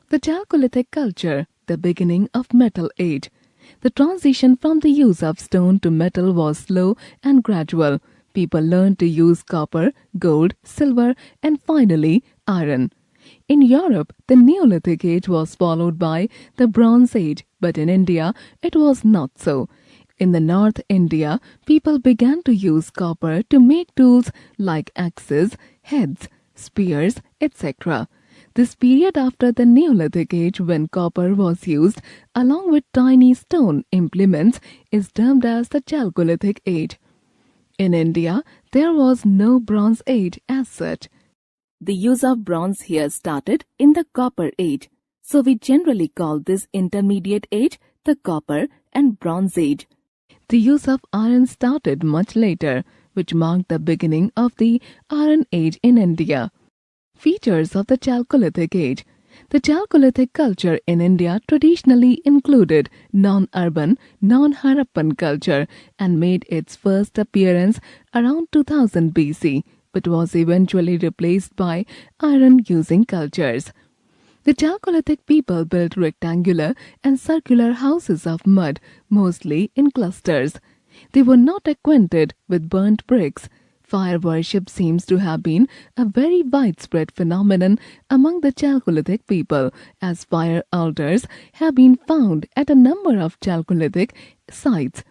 The Chalcolithic culture, the beginning of Metal Age. The transition from the use of stone to metal was slow and gradual. People learned to use copper, gold, silver, and finally iron. In Europe, the Neolithic Age was followed by the Bronze Age, but in India, it was not so. In the North India, people began to use copper to make tools like axes, heads, spears, etc. This period after the Neolithic Age, when copper was used along with tiny stone implements, is termed as the Chalcolithic Age. In India, there was no Bronze Age as such. The use of bronze here started in the Copper Age, so we generally call this intermediate age the Copper and Bronze Age. The use of iron started much later, which marked the beginning of the Iron Age in India. Features of the Chalcolithic Age. The Chalcolithic culture in India traditionally included non-urban, non-Harappan culture and made its first appearance around 2000 BC, but was eventually replaced by iron-using cultures. The Chalcolithic people built rectangular and circular houses of mud, mostly in clusters. They were not acquainted with burnt bricks. Fire worship seems to have been a very widespread phenomenon among the Chalcolithic people, as fire altars have been found at a number of Chalcolithic sites.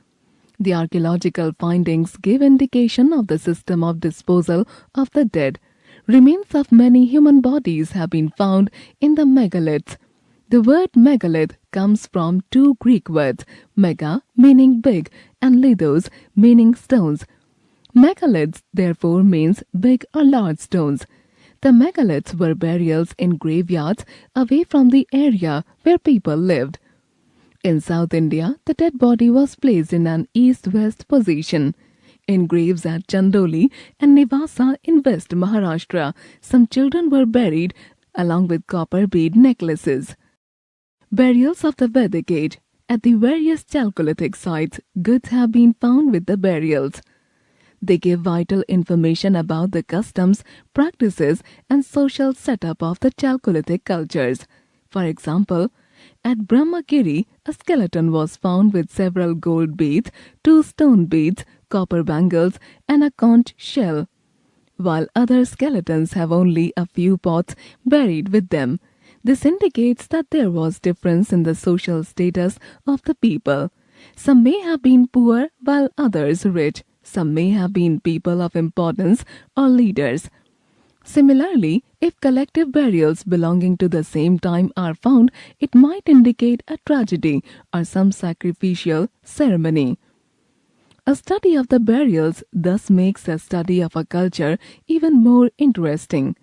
The archaeological findings give indication of the system of disposal of the dead. Remains of many human bodies have been found in the megaliths. The word megalith comes from two Greek words, mega meaning big and lithos meaning stones. Megaliths therefore means big or large stones. The megaliths were burials in graveyards away from the area where people lived. In South India, the dead body was placed in an east-west position. In graves at Chandoli and Nivasa in West Maharashtra, some children were buried along with copper bead necklaces. Burials of the Vedic Age. At the various Chalcolithic sites, goods have been found with the burials. They give vital information about the customs, practices, and social setup of the Chalcolithic cultures. For example, at Brahmagiri, a skeleton was found with several gold beads, 2 stone beads, copper bangles, and a conch shell, while other skeletons have only a few pots buried with them. This indicates that there was difference in the social status of the people. Some may have been poor while others rich. Some may have been people of importance or leaders. Similarly, if collective burials belonging to the same time are found, it might indicate a tragedy or some sacrificial ceremony. A study of the burials thus makes a study of a culture even more interesting.